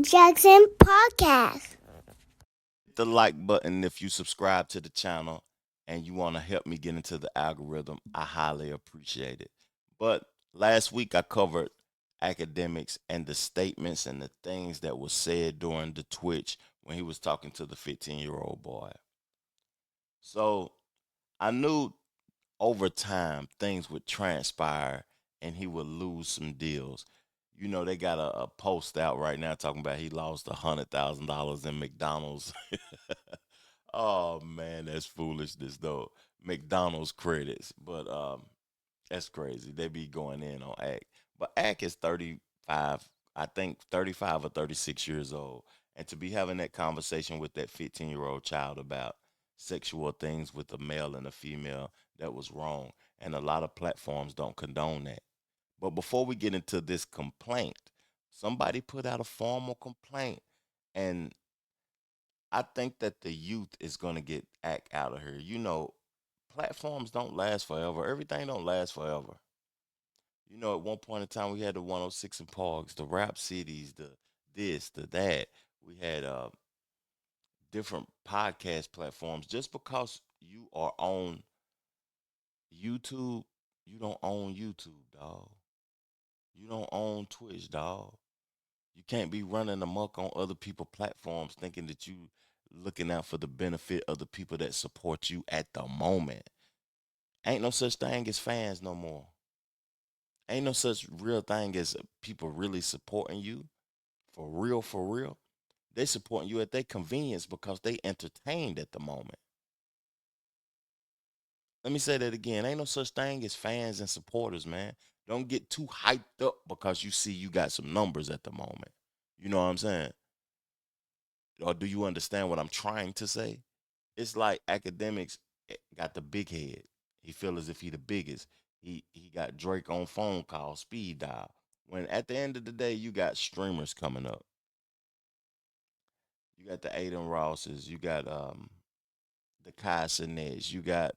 Jackson Podcast. Hit the like button if you subscribe to the channel and you want to help me get into the algorithm. I highly appreciate it. But last week I covered academics and the statements and the things that were said during the Twitch when he was talking to the 15-year-old boy. So I knew over time things would transpire and he would lose some deals. You know, they got a post out right now talking about he lost $100,000 in McDonald's. Oh man, that's foolishness though. McDonald's credits, but that's crazy. They be going in on Ack, but Ack is 35. I think 35 or 36 years old, and to be having that conversation with that 15-year-old child about sexual things with a male and a female, that was wrong, and a lot of platforms don't condone that. But before we get into this complaint, somebody put out a formal complaint, and I think that the youth is gonna get act out of here. You know, platforms don't last forever. Everything don't last forever. You know, at one point in time, we had the 106 and Pogs, the rap cities, the this, the that. We had different podcast platforms. Just because you are on YouTube, you don't own YouTube, dog. You don't own Twitch, dog. You can't be running amok on other people platforms thinking that you looking out for the benefit of the people that support you at the moment. Ain't no such thing as fans no more. Ain't no such real thing as people really supporting you for real, for real. They supporting you at their convenience because they entertained at the moment. Let me say that again. Ain't no such thing as fans and supporters, man. Don't get too hyped up because you see you got some numbers at the moment. You know what I'm saying? Or do you understand what I'm trying to say? It's like academics got the big head. He feel as if he the biggest. He got Drake on phone call, speed dial. When at the end of the day, you got streamers coming up. You got the Aiden Rosses. You got the Kai Sinets. You got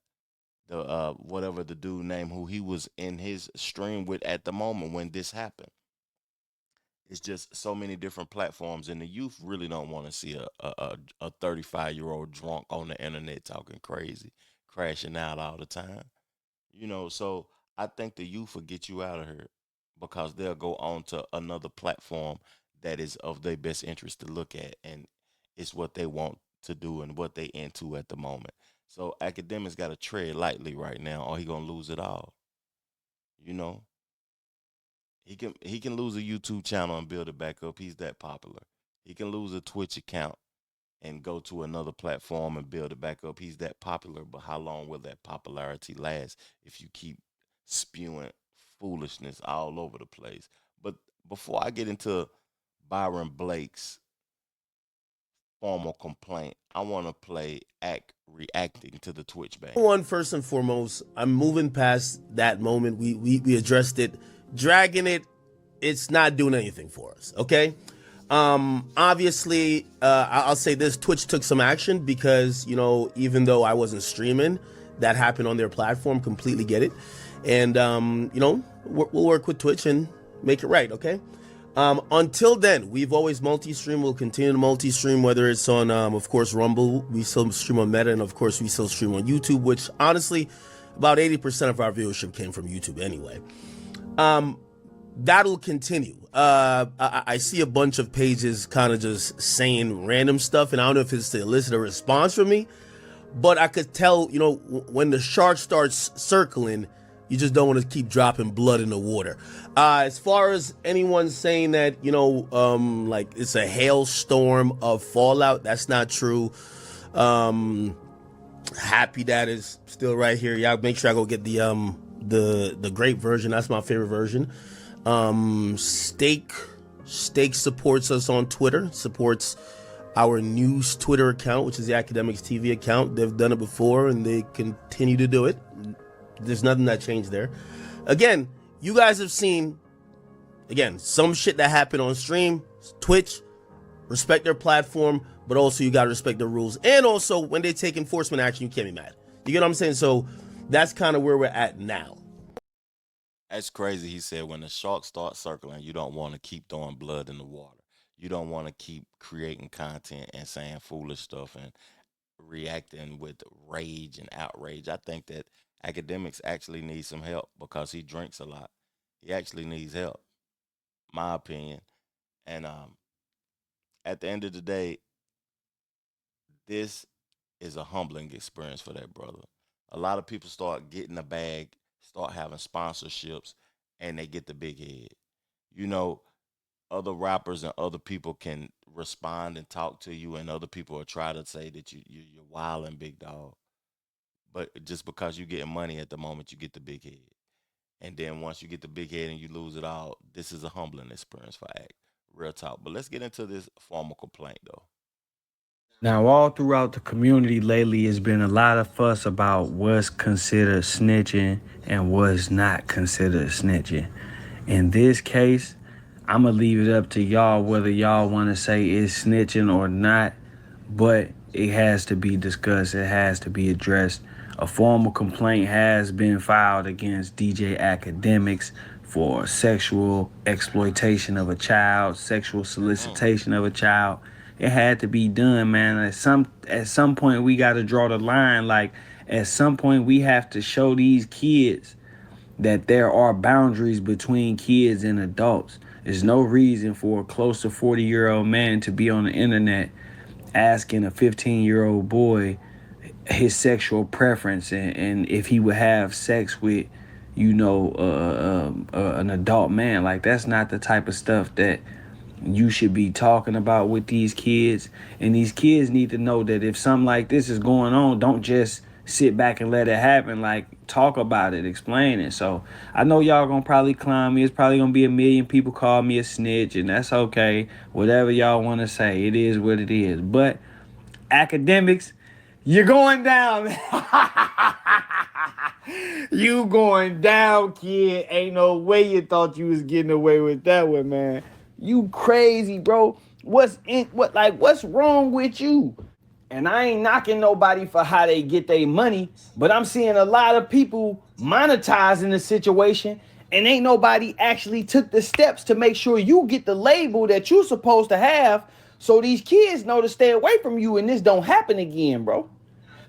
the whatever the dude name who he was in his stream with at the moment when this happened. It's just so many different platforms, and the youth really don't want to see a 35-year-old drunk on the internet talking crazy, crashing out all the time. You know, so I think the youth will get you out of here because they'll go on to another platform that is of their best interest to look at, and it's what they want to do and what they into at the moment. So academics got to tread lightly right now, or he gonna lose it all. You know, he can lose a YouTube channel and build it back up. He's that popular. He can lose a Twitch account and go to another platform and build it back up. He's that popular, but how long will that popularity last if you keep spewing foolishness all over the place? But before I get into Byron Blake's formal complaint, I want to play Act reacting to the Twitch ban. One, first and foremost, I'm moving past that moment. We addressed it. Dragging it, it's not doing anything for us, okay? Obviously, I'll say this, Twitch took some action because, you know, even though I wasn't streaming, that happened on their platform, completely get it. And, you know, we'll work with Twitch and make it right, okay? Until then, we've always multi-stream. We'll continue to multi-stream, whether it's on, of course, Rumble. We still stream on Meta, and of course, we still stream on YouTube, which honestly, about 80% of our viewership came from YouTube anyway. That'll continue. I see a bunch of pages kind of just saying random stuff, and I don't know if it's to elicit a response from me, but I could tell, you know, when the shark starts circling, you just don't want to keep dropping blood in the water. As far as anyone saying that, you know, like it's a hailstorm of fallout, that's not true. Happy that is still right here. Y'all make sure I go get the grape version. That's my favorite version. Steak supports us on Twitter, supports our news Twitter account, which is the Akademiks TV account. They've done it before and they continue to do it. There's nothing that changed there. Again, you guys have seen, again, some shit that happened on stream, Twitch, respect their platform, but also you gotta respect the rules. And also, when they take enforcement action, you can't be mad. You get what I'm saying? So that's kind of where we're at now. That's crazy. He said when the sharks start circling, you don't want to keep throwing blood in the water. You don't want to keep creating content and saying foolish stuff and reacting with rage and outrage. I think that academics actually needs some help because he drinks a lot. He actually needs help, my opinion. And at the end of the day, this is a humbling experience for that brother. A lot of people start getting a bag, start having sponsorships, and they get the big head. You know, other rappers and other people can respond and talk to you, and other people will try to say that you're wild and big dog. But just because you getting money at the moment, you get the big head. And then once you get the big head and you lose it all, this is a humbling experience for Act. Real talk. But let's get into this formal complaint though. Now, all throughout the community lately, has been a lot of fuss about what's considered snitching and what's not considered snitching. In this case, I'm gonna leave it up to y'all whether y'all want to say it's snitching or not, but it has to be discussed, it has to be addressed. A formal complaint has been filed against DJ Akademiks for sexual exploitation of a child, sexual Mm. solicitation of a child. It had to be done, man. At some point we got to draw the line. Like, at some point we have to show these kids that there are boundaries between kids and adults. There's no reason for a close to 40-year-old man to be on the internet asking a 15-year-old boy his sexual preference, and if he would have sex with, an adult man. Like, that's not the type of stuff that you should be talking about with these kids. And these kids need to know that if something like this is going on, don't just sit back and let it happen. Like, talk about it, explain it. So I know y'all gonna probably clown me. It's probably gonna be a million people call me a snitch, and that's okay. Whatever y'all want to say, it is what it is. But academics, you're going down. You going down, kid. Ain't no way you thought you was getting away with that one, man. You crazy, bro. What's wrong with you? And I ain't knocking nobody for how they get their money, but I'm seeing a lot of people monetizing the situation, and ain't nobody actually took the steps to make sure you get the label that you supposed to have, so these kids know to stay away from you and this don't happen again, bro.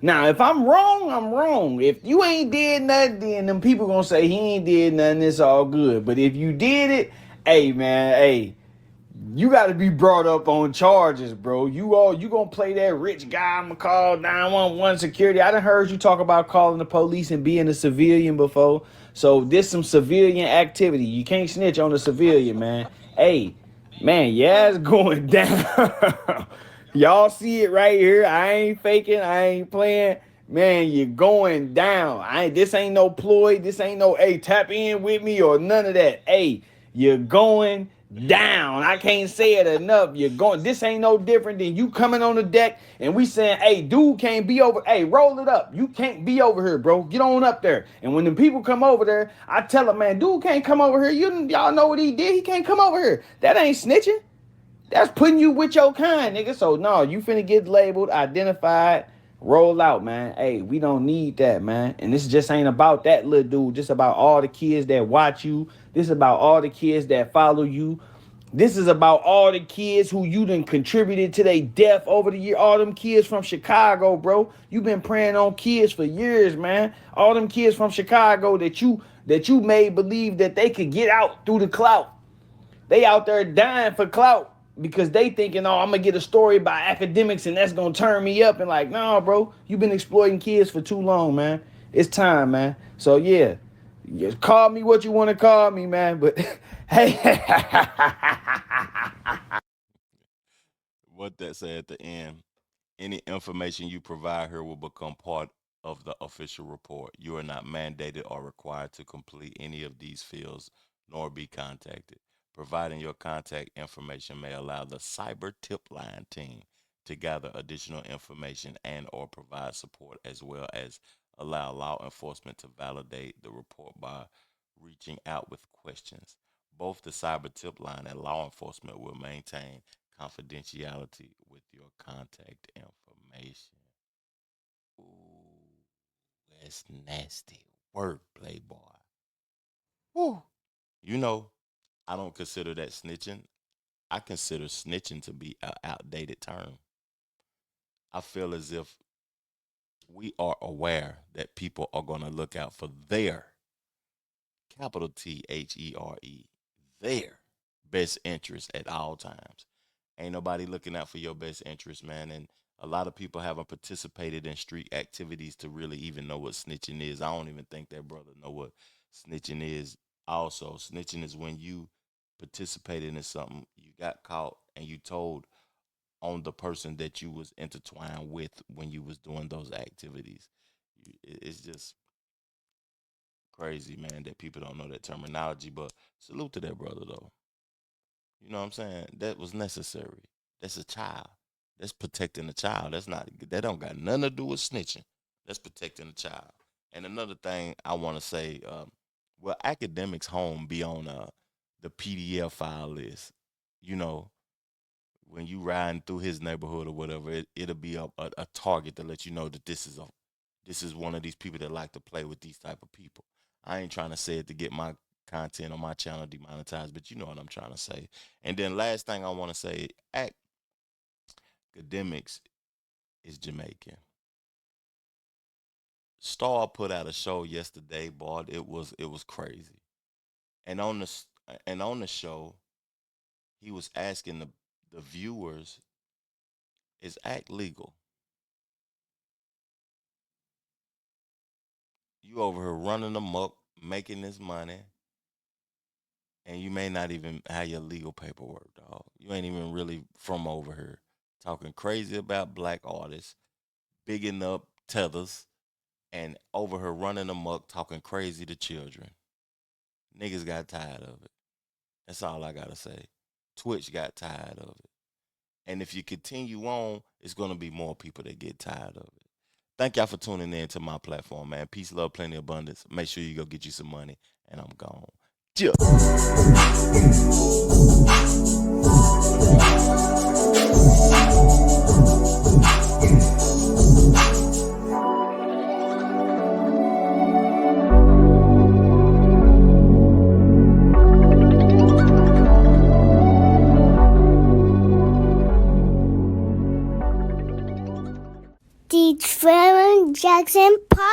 Now, if I'm wrong, I'm wrong. If you ain't did nothing, then them people gonna say he ain't did nothing, it's all good. But if you did it, hey man, hey, you got to be brought up on charges, bro. You gonna play that rich guy? I'ma call 911 security. I done heard you talk about calling the police and being a civilian before. So this some civilian activity. You can't snitch on a civilian, man. Hey, man, yeah, it's going down. Y'all see it right here. I ain't faking. I ain't playing. Man, you're going down. This ain't no ploy. This ain't no, hey, tap in with me or none of that. Hey, you're going down. I can't say it enough. You're going. This ain't no different than you coming on the deck and we saying, hey, dude can't be over. Hey, roll it up. You can't be over here, bro. Get on up there. And when the people come over there, I tell them, man, dude can't come over here. Y'all know what he did. He can't come over here. That ain't snitching. That's putting you with your kind, nigga. So no, you finna get labeled, identified, roll out, man. Hey, we don't need that, man. And this just ain't about that little dude. Just about all the kids that watch you. This is about all the kids that follow you. This is about all the kids who you done contributed to their death over the year. All them kids from Chicago, bro. You been preying on kids for years, man. All them kids from Chicago that you made believe that they could get out through the clout. They out there dying for clout because they thinking, oh, I'm gonna get a story about academics and that's gonna turn me up. And like, no, bro, you've been exploiting kids for too long, man. It's time, man. So yeah, call me what you want to call me, man. But hey, What that say at the end? Any information you provide here will become part of the official report. You are not mandated or required to complete any of these fields nor be contacted. Providing your contact information may allow the cyber tip line team to gather additional information and or provide support as well as allow law enforcement to validate the report by reaching out with questions. Both the cyber tip line and law enforcement will maintain confidentiality with your contact information. Ooh, that's nasty work, Playboy. Woo. You know, I don't consider that snitching. I consider snitching to be an outdated term. I feel as if we are aware that people are going to look out for their, capital THERE, their best interest at all times. Ain't nobody looking out for your best interest, man. And a lot of people haven't participated in street activities to really even know what snitching is. I don't even think that brother know what snitching is. Also, snitching is when you participated in something, you got caught, and you told on the person that you was intertwined with when you was doing those activities. It's just crazy, man, that people don't know that terminology. But salute to that brother, though. You know what I'm saying? That was necessary. That's a child. That's protecting the child. That's not. That don't got nothing to do with snitching. That's protecting the child. And another thing I want to say, well, academics home be on the PDF file list. You know, when you riding through his neighborhood or whatever, it'll be a target to let you know that this is one of these people that like to play with these type of people. I ain't trying to say it to get my content on my channel demonetized, but you know what I'm trying to say. And then last thing I want to say, Akademiks is Jamaican. Star put out a show yesterday, boy. It was crazy. And on the show, he was asking the viewers, is act legal? You over here running amok, making this money, and you may not even have your legal paperwork, dog. You ain't even really from over here. Talking crazy about black artists, bigging up tethers, and over here running amok, talking crazy to children. Niggas got tired of it. That's all I gotta say. Twitch got tired of it. And if you continue on, it's gonna be more people that get tired of it. Thank y'all for tuning in to my platform, man. Peace, love, plenty, abundance. Make sure you go get you some money, and I'm gone. Yeah. The Byron Jackson